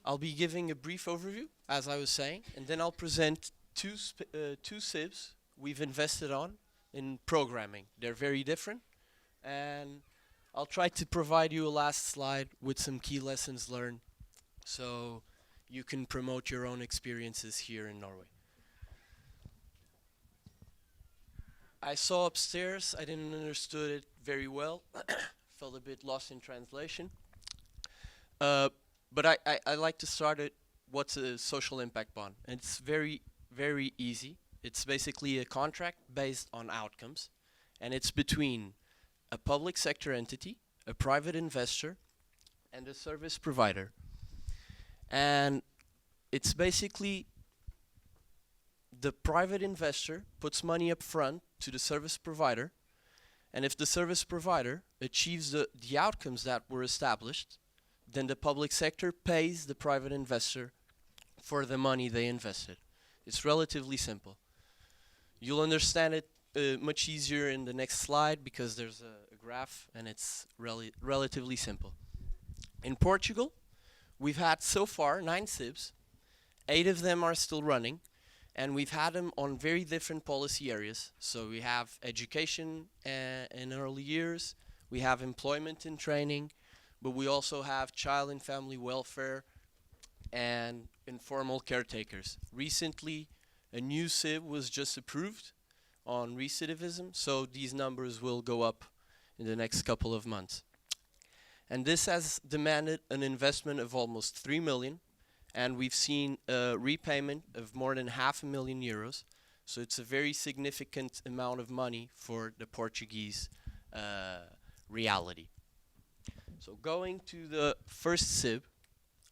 I'll be giving a brief overview, as I was saying, and then I'll present two SIBs we've invested on in programming. They're very different, and I'll try to provide you a last slide with some key lessons learned so you can promote your own experiences here in Norway. I saw upstairs, I didn't understood it very well, felt a bit lost in translation. But I like to start at what's a social impact bond. And it's very, very easy. It's basically a contract based on outcomes, and it's between a public sector entity, a private investor, and a service provider. And it's basically the private investor puts money up front to the service provider, and if the service provider achieves the outcomes that were established, then the public sector pays the private investor for the money they invested. It's relatively simple. You'll understand it much easier in the next slide because there's a graph and it's relatively simple. In Portugal, we've had so far 9 SIBs, 8 of them are still running, and we've had them on very different policy areas. So we have education in early years, we have employment and training, but we also have child and family welfare and informal caretakers. Recently, a new SIB was just approved on recidivism, so these numbers will go up in the next couple of months. And this has demanded an investment of almost 3 million, and we've seen a repayment of more than €500,000. So it's a very significant amount of money for the Portuguese reality. So going to the first SIB,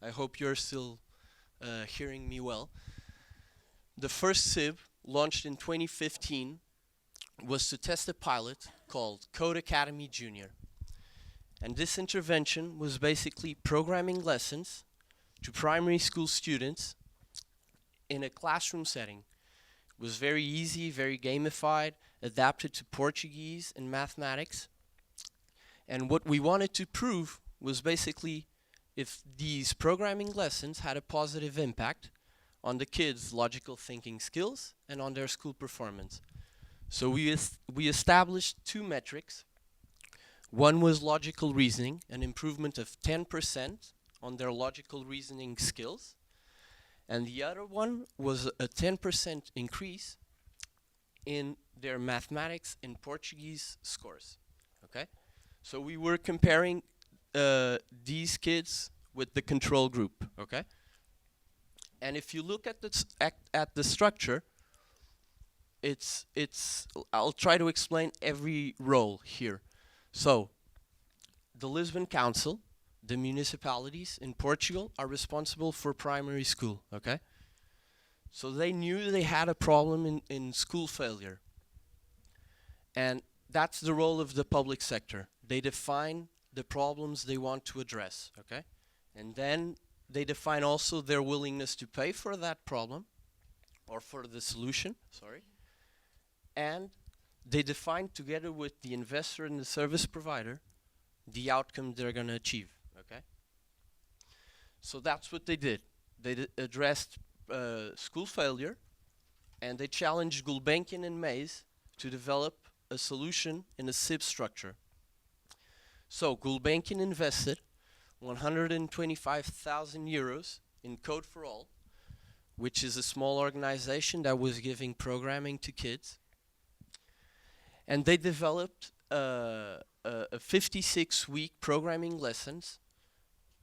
I hope you're still hearing me well. The first SIB, launched in 2015, was to test a pilot called Code Academy Junior. And this intervention was basically programming lessons to primary school students in a classroom setting. It was very easy, very gamified, adapted to Portuguese and mathematics. And what we wanted to prove was basically if these programming lessons had a positive impact on the kids' logical thinking skills and on their school performance. So we established 2 metrics. One was logical reasoning, an improvement of 10% on their logical reasoning skills. And the other one was a 10% increase in their mathematics and Portuguese scores. Okay? So we were comparing these kids with the control group, okay? And if you look at the structure, I'll try to explain every role here. So, the Lisbon Council, the municipalities in Portugal are responsible for primary school, okay? So they knew they had a problem in school failure. And that's the role of the public sector. They define the problems they want to address, okay? And then they define also their willingness to pay for that problem, or for the solution, sorry. And they define together with the investor and the service provider the outcome they're going to achieve, okay? So that's what they did. They addressed school failure, and they challenged Gulbenkian and Mays to develop a solution in a SIB structure. So Gulbenkian invested €125,000 in Code for All, which is a small organization that was giving programming to kids. And they developed a 56-week programming lessons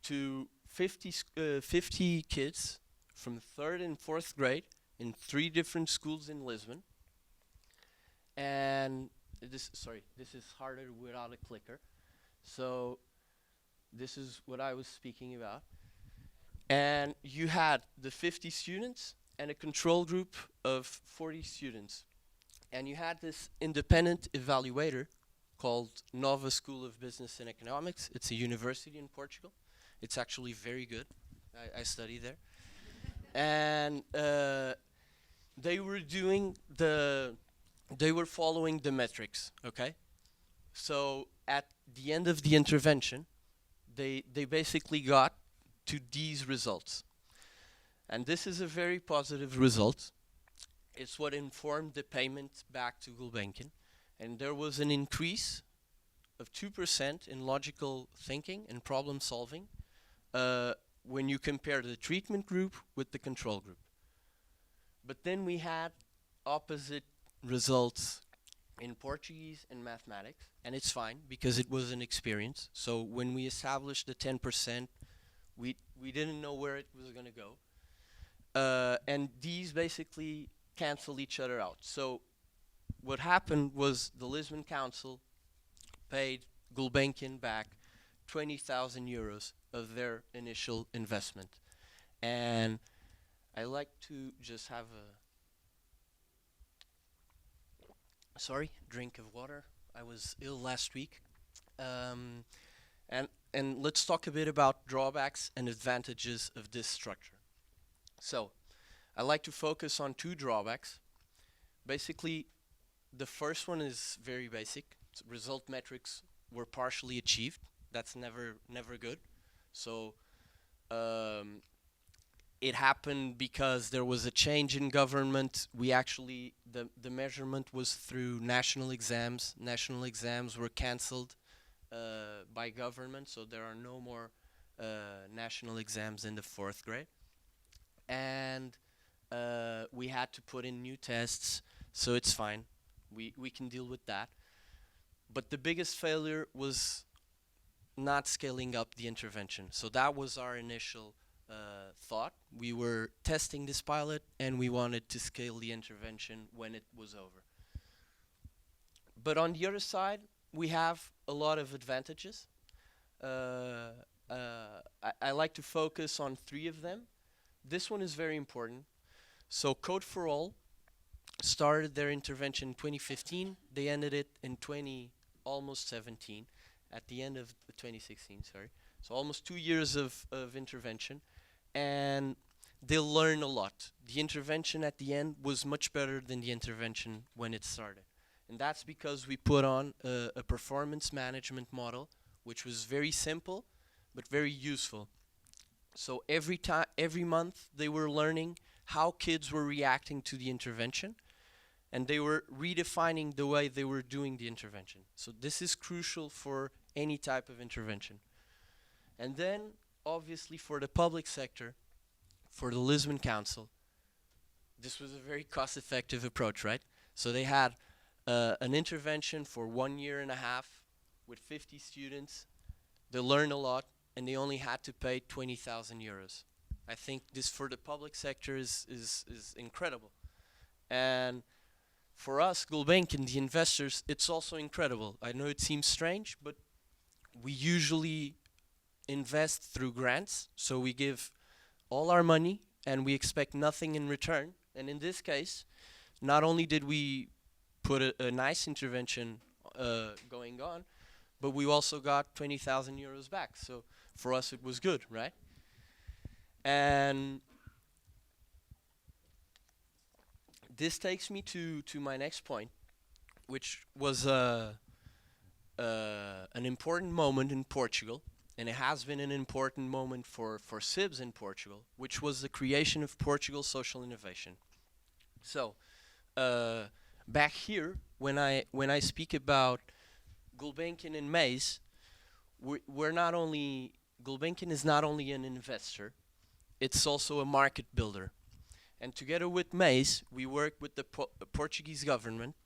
to 50 kids from 3rd and 4th grade in 3 different schools in Lisbon. And this is harder without a clicker. So this is what I was speaking about. And you had the 50 students and a control group of 40 students. And you had this independent evaluator called Nova School of Business and Economics. It's a university in Portugal. It's actually very good. I studied there. And they were following the metrics, okay? So at the end of the intervention, they basically got to these results. And this is a very positive result. It's what informed the payment back to Gulbenkian. And there was an increase of 2% in logical thinking and problem solving when you compare the treatment group with the control group. But then we had opposite results in Portuguese and mathematics, and it's fine because it was an experience. So when we established the 10%, we didn't know where it was going to go. And these basically cancel each other out. So what happened was the Lisbon Council paid Gulbenkian back 20,000 euros of their initial investment. And I like to just have a drink of water. I was ill last week. And let's talk a bit about drawbacks and advantages of this structure. So I like to focus on two drawbacks. Basically, the first one is very basic. Result metrics were partially achieved. That's never good. So it happened because there was a change in government. We actually, the measurement was through national exams. National exams were cancelled by government, so there are no more national exams in the 4th grade. And we had to put in new tests, so it's fine. We can deal with that. But the biggest failure was not scaling up the intervention. So that was our initial thought. We were testing this pilot and we wanted to scale the intervention when it was over. But on the other side, we have a lot of advantages. I like to focus on 3 of them. This one is very important. So Code for All started their intervention in 2015. They ended it in almost 17, at the end of 2016, sorry. So almost 2 years of intervention. And they learn a lot. The intervention at the end was much better than the intervention when it started. And that's because we put on a performance management model, which was very simple, but very useful. So every month they were learning how kids were reacting to the intervention, and they were redefining the way they were doing the intervention. So this is crucial for any type of intervention. And then, obviously, for the public sector, for the Lisbon Council, this was a very cost-effective approach, right? So they had an intervention for 1.5 years with 50 students. They learned a lot, and they only had to pay 20,000 euros. I think this for the public sector is incredible. And for us, Gulbenkian, the investors, it's also incredible. I know it seems strange, but we usually invest through grants. So we give all our money and we expect nothing in return. And in this case, not only did we put a nice intervention going on, but we also got 20,000 euros back. So for us, it was good, right? And this takes me to my next point, which was an important moment in Portugal, and it has been an important moment for SIBS in Portugal, which was the creation of Portugal Social Innovation. So back here, when I speak about Gulbenkian and Mays, Gulbenkian is not only an investor, it's also a market builder. And together with Mays, we worked with the Portuguese government,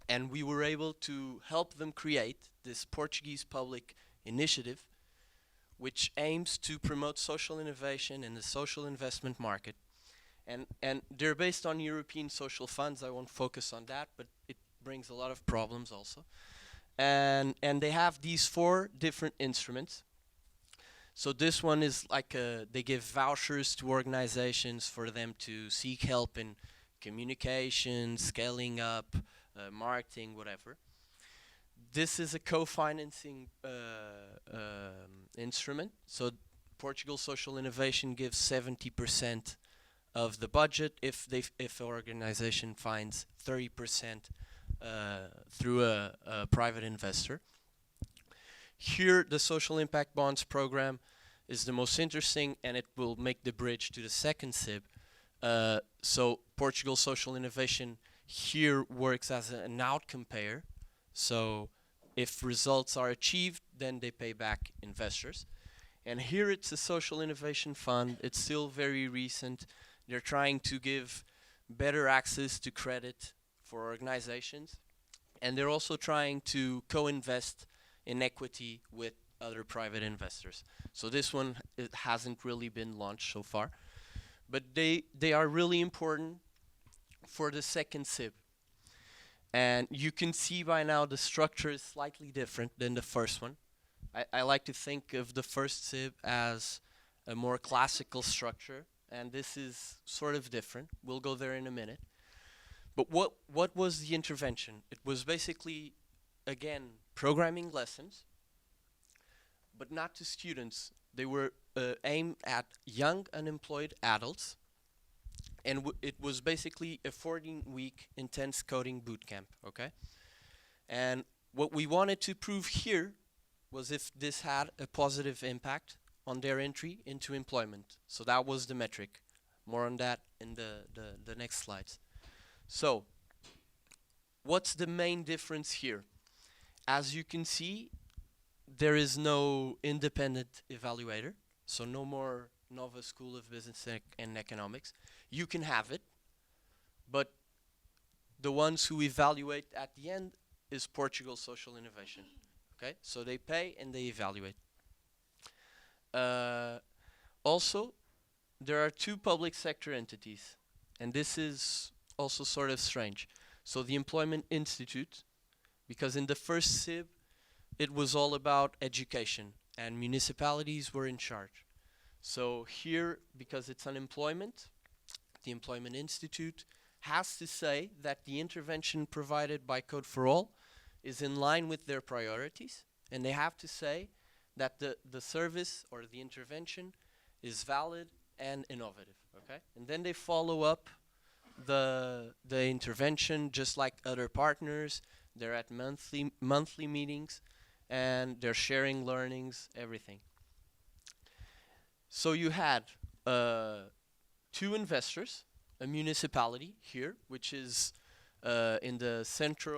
and we were able to help them create this Portuguese public initiative, which aims to promote social innovation in the social investment market. And they're based on European social funds. I won't focus on that, but it brings a lot of problems also. And they have these 4 different instruments. So this one is like they give vouchers to organizations for them to seek help in communication, scaling up, marketing, whatever. This is a co-financing instrument. So Portugal Social Innovation gives 70% of the budget if the organization finds 30% through a private investor. Here, the Social Impact Bonds program is the most interesting, and it will make the bridge to the second SIB. So Portugal Social Innovation here works as an outcome payer. So if results are achieved, then they pay back investors. And here it's a social innovation fund. It's still very recent. They're trying to give better access to credit for organizations. And they're also trying to co-invest in equity with other private investors. So this one, it hasn't really been launched so far. But they are really important for the second SIB. And you can see by now the structure is slightly different than the first one. I like to think of the first SIB as a more classical structure, and this is sort of different. We'll go there in a minute. But what was the intervention? It was basically, again, programming lessons, but not to students. They were aimed at young unemployed adults, and it was basically a 14-week intense coding bootcamp, okay? And what we wanted to prove here was if this had a positive impact on their entry into employment. So that was the metric. More on that in the next slides. So, what's the main difference here? As you can see, there is no independent evaluator, so no more Nova School of Business and Economics. You can have it, but the ones who evaluate at the end is Portugal Social Innovation. Okay, so they pay and they evaluate. Also, there are two public sector entities, and this is also sort of strange. So the Employment Institute, because in the first SIB, it was all about education, and municipalities were in charge. So here, because it's unemployment, the Employment Institute has to say that the intervention provided by Code for All is in line with their priorities, and they have to say that the service or the intervention is valid and innovative, okay? And then they follow up the intervention just like other partners. They're at monthly meetings, and they're sharing learnings, everything. So you had two investors, a municipality here, which is in the center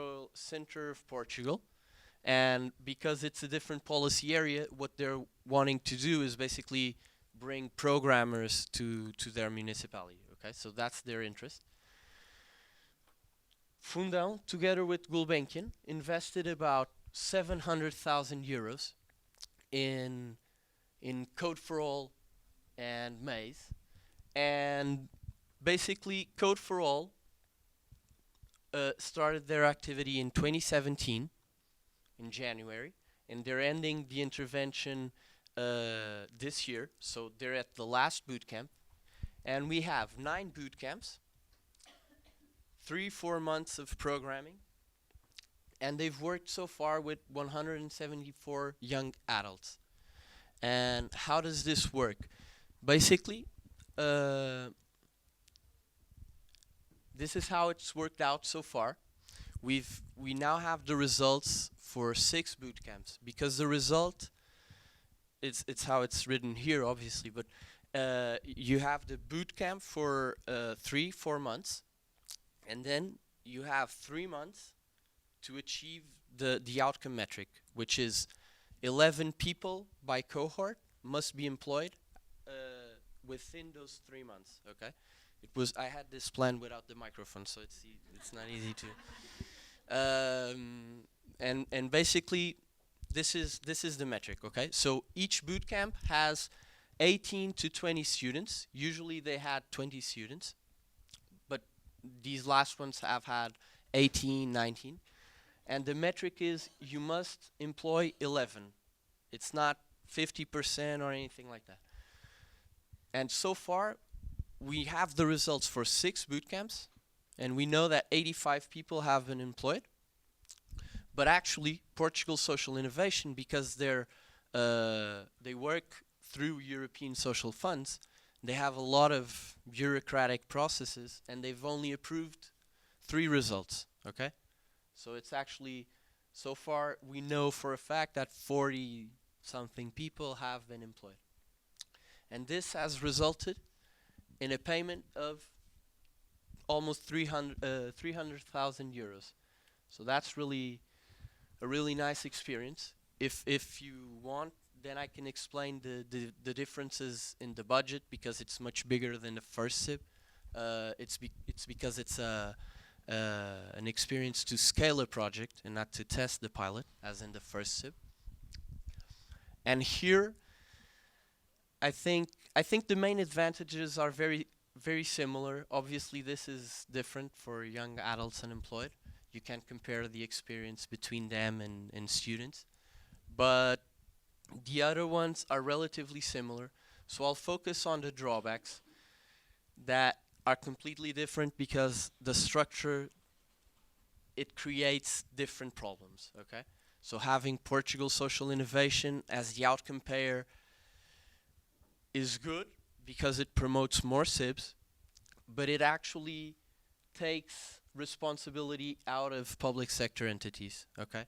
of Portugal. And because it's a different policy area, what they're wanting to do is basically bring programmers to their municipality. Okay, so that's their interest. Fundão, together with Gulbenkian, invested about 700,000 euros in Code for All and Maze. And basically, Code for All started their activity in 2017, in January, and they're ending the intervention this year, so they're at the last boot camp. And we have 9 boot camps, 3-4 months of programming, and they've worked so far with 174 young adults. And how does this work? Basically, this is how it's worked out so far. We now have the results for 6 boot camps, because the result, it's how it's written here, obviously, but you have the boot camp for 3-4 months, and then you have 3 months to achieve the outcome metric, which is 11 people by cohort must be employed within those 3 months. Okay, I had this plan without the microphone, so it's not easy to. And basically, this is the metric. Okay, so each boot camp has 18 to 20 students. Usually they had 20 students, but these last ones have had 18, 19. And the metric is you must employ 11. It's not 50% or anything like that. And so far, we have the results for 6 boot camps, and we know that 85 people have been employed. But actually, Portugal Social Innovation, because they work through European social funds, they have a lot of bureaucratic processes, and they've only approved 3 results. Okay, so it's actually, so far we know for a fact that 40-something people have been employed. And this has resulted in a payment of almost 300,000 euros. So that's really a really nice experience. If you want, then I can explain the differences in the budget, because it's much bigger than the first SIB. It's because it's an experience to scale a project and not to test the pilot, as in the first SIB. And here, I think the main advantages are very similar. Obviously, this is different for young adults unemployed. You can't compare the experience between them and students. But the other ones are relatively similar. So I'll focus on the drawbacks that are completely different, because the structure, it creates different problems, okay? So having Portugal social innovation as the outcome payer is good because it promotes more SIBs, but it actually takes responsibility out of public sector entities, okay?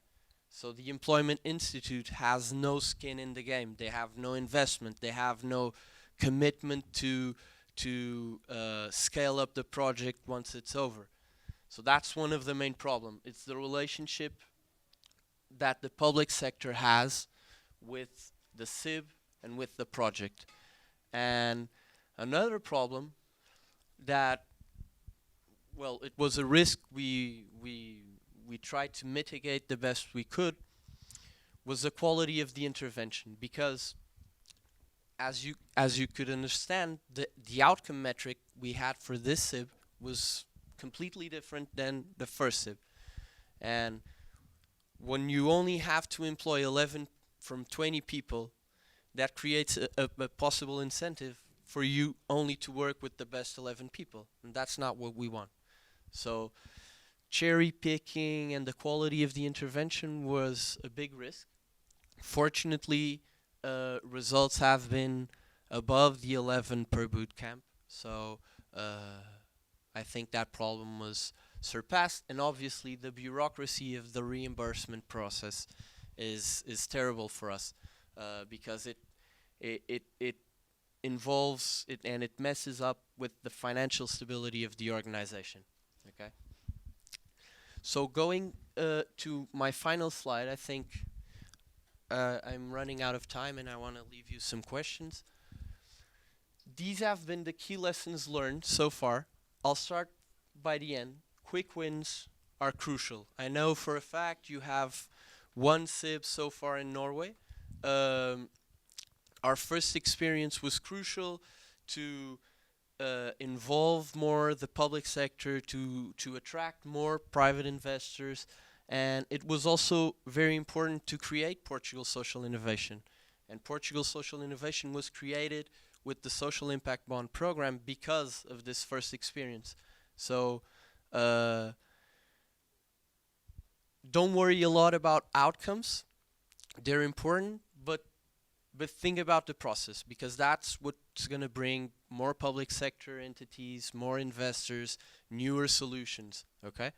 So the Employment Institute has no skin in the game. They have no investment. They have no commitment to scale up the project once it's over. So that's one of the main problems. It's the relationship that the public sector has with the SIB and with the project. And another problem that, well, it was a risk we tried to mitigate the best we could, was the quality of the intervention, because as you could understand, the outcome metric we had for this SIB was completely different than the first SIB. And when you only have to employ 11 from 20 people, that creates a possible incentive for you only to work with the best 11 people. And that's not what we want. So cherry picking and the quality of the intervention was a big risk. Fortunately, results have been above the 11 per boot camp. So I think that problem was surpassed. And obviously the bureaucracy of the reimbursement process is terrible for us, because it involves it, and it messes up with the financial stability of the organization. Okay. So going to my final slide, I think I'm running out of time and I want to leave you some questions. These have been the key lessons learned so far. I'll start by the end. Quick wins are crucial. I know for a fact you have one SIB so far in Norway. Our first experience was crucial to involve more the public sector, to attract more private investors, and it was also very important to create Portugal Social Innovation. And Portugal Social Innovation was created with the Social Impact Bond program because of this first experience. So don't worry a lot about outcomes. They're important, but think about the process, because that's what's going to bring more public sector entities, more investors, newer solutions, okay?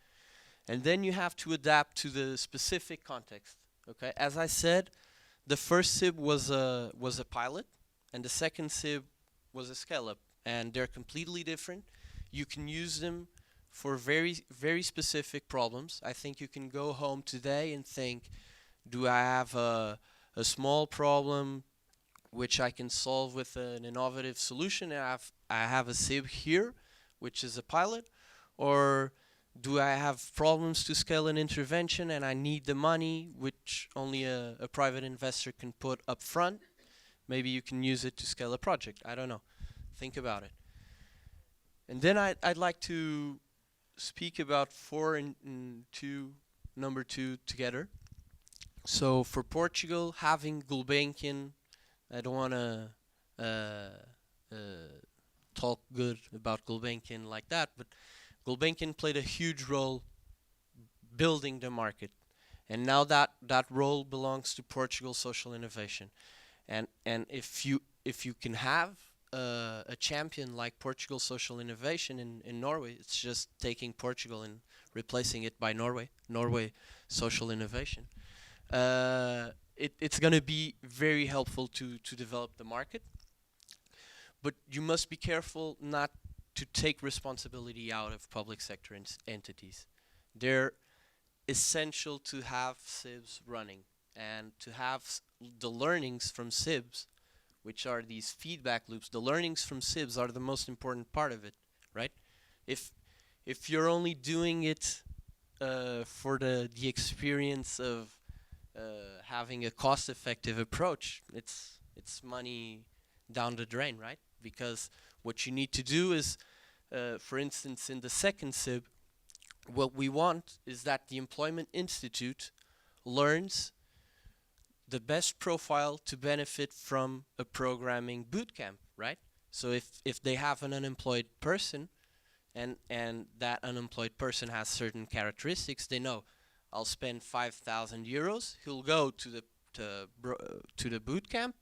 And then you have to adapt to the specific context, okay? As I said, the first SIB was a pilot, and the second SIB was a scale-up, and they're completely different. You can use them for very specific problems. I think you can go home today and think, do I have a small problem which I can solve with an innovative solution, and I have a SIB here, which is a pilot? Or do I have problems to scale an intervention and I need the money, which only a private investor can put up front? Maybe you can use it to scale a project. I don't know. Think about it. And then I'd like to speak about 4 and number 2 together. So for Portugal, having Gulbenkian, I don't want to talk good about Gulbenkian like that, but Gulbenkian played a huge role building the market. And now that role belongs to Portugal Social Innovation. And if you can have a champion like Portugal Social Innovation in Norway, it's just taking Portugal and replacing it by Norway Social Innovation. It's going to be very helpful to develop the market. but you must be careful not to take responsibility out of public sector entities. They're essential to have SIBs running and to have the learnings from SIBs, which are these feedback loops. The learnings from SIBs are the most important part of it, right? If if you're only doing it for the experience of having a cost-effective approach, it's money down the drain, right? Because what you need to do is, for instance, in the second SIB, what we want is that the Employment Institute learns the best profile to benefit from a programming bootcamp, right? So if they have an unemployed person and that unemployed person has certain characteristics, they know I'll spend 5,000 euros. He'll go to the boot camp,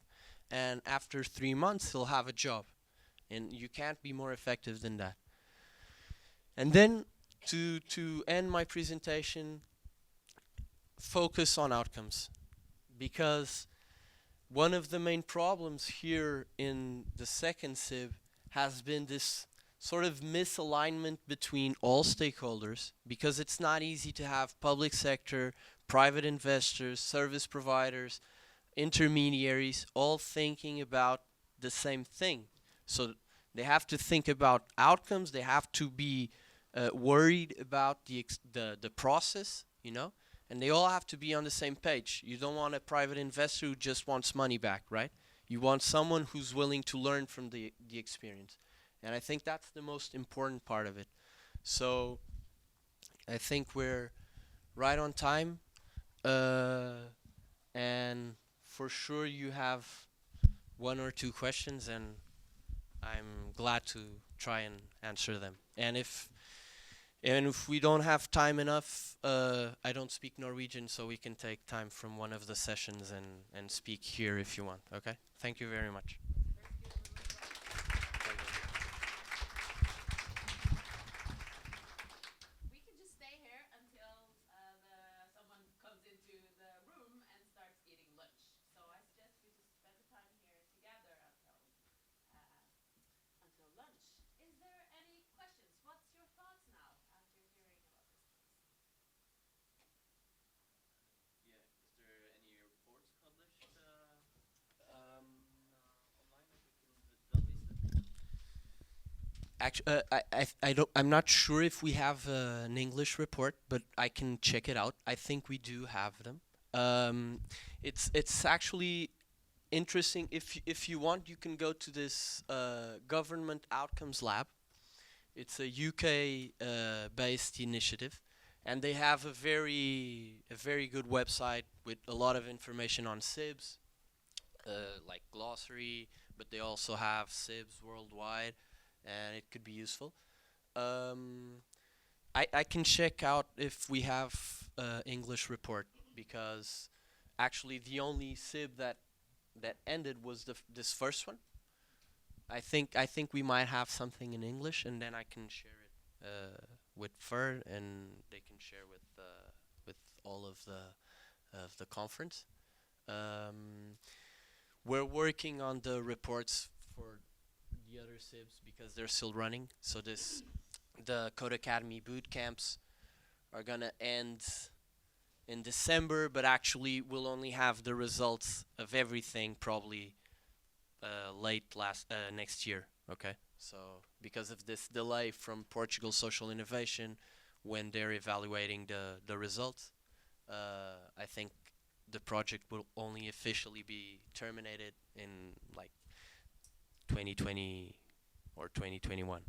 and after 3 months he'll have a job, and you can't be more effective than that. And then to end my presentation, focus on outcomes, because one of the main problems here in the second SIB has been this sort of misalignment between all stakeholders, because it's not easy to have public sector, private investors, service providers, intermediaries all thinking about the same thing. So they have to think about outcomes, they have to be worried about the process, you know, and they all have to be on the same page. You don't want a private investor who just wants money back, right? You want someone who's willing to learn from the experience. And I think that's the most important part of it. So I think we're right on time. And for sure you have one or two questions, and I'm glad to try and answer them. And if we don't have time enough, I don't speak Norwegian, so we can take time from one of the sessions and speak here if you want. Okay? Thank you very much. Actually, I'm not sure if we have an English report, but I can check it out. I think we do have them. It's actually interesting. If you want, you can go to this Government Outcomes Lab. It's a UK based initiative, and they have a very good website with a lot of information on SIBs, like glossary, but they also have SIBs worldwide, and it could be useful. I can check out if we have English report, because actually the only SIB that ended was this first one. I think we might have something in English, and then I can share it with Fer, and they can share with all of the conference. We're working on the reports for the other SIBs because they're still running. So the Code Academy boot camps are gonna end in December, but actually we'll only have the results of everything probably late next year. Okay, so because of this delay from Portugal Social Innovation when they're evaluating the results, I think the project will only officially be terminated in like 2020 or 2021.